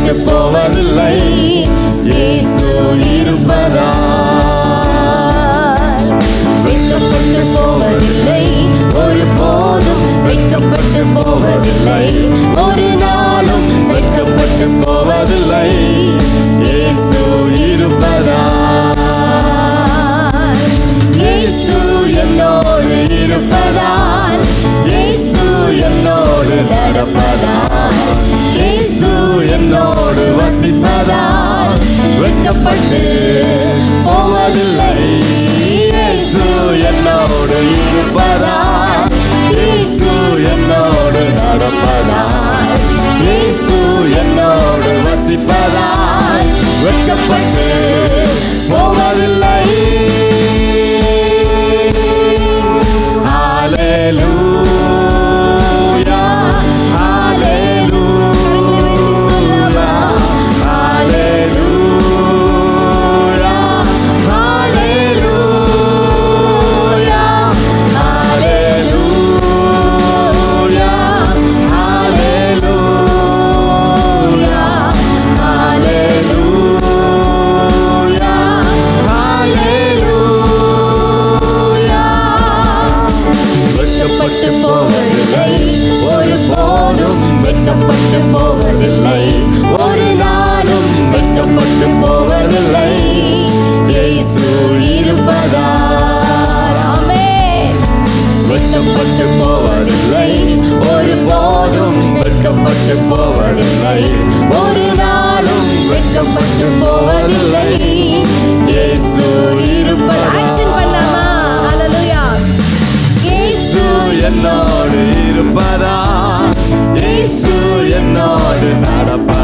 வெட்கப்பட்டு போவதில்லை. இயேசு இருப்பதால் வெட்கப்பட்டு போவதில்லை. ஒருபோதும் வெட்கப்பட்டு போவதில்லை. ஒரு நாளும் வெட்கப்பட்டு போவதில்லை. இயேசு இருப்பதால், இயேசு என்னோடு இருப்பதால், இயேசு என்னோடு நடப்பதால், இயேசு என்னோடு வசிப்பதால் வெட்கப்பட்டு போவதில்லை. இயேசு என்னோடு இருப்பதால், இயேசு என்னோடு நடப்பதால், இயேசு என்னோடு வசிப்பதால் வெட்கப்பட்டு போவதில்லை. ஹல்லேலூயா, ஹல்லேலூயா, ஹல்லேலூயா, ஹல்லேலூயா, ஹல்லேலூயா, ஹல்லேலூயா, ஹல்லேலூயா, ஹல்லேலூயா. வெட்கப்பட்டு போவதில்லை. ஒருபோதும் வெட்கப்பட்டு போவதில்லை. ஒரு நாளும் வெட்கப்பட்டு போவதில்லை. இயேசு இருப்பதால், ஆமென். வெட்கப்பட்டு போவதில்லை. ஒருபோதும் வெட்கப்பட்டு போவதில்லை. ஒரு நாளும் வெட்கப்பட்டு போவதில்லை. இயேசு இருப்பதால். ஆக்ஷன் பண்ணலாமா? ஹல்லேலூயா. இயேசு என்னோடு இருப்பதால், இயேசு என்னோடு நடப்பதால்,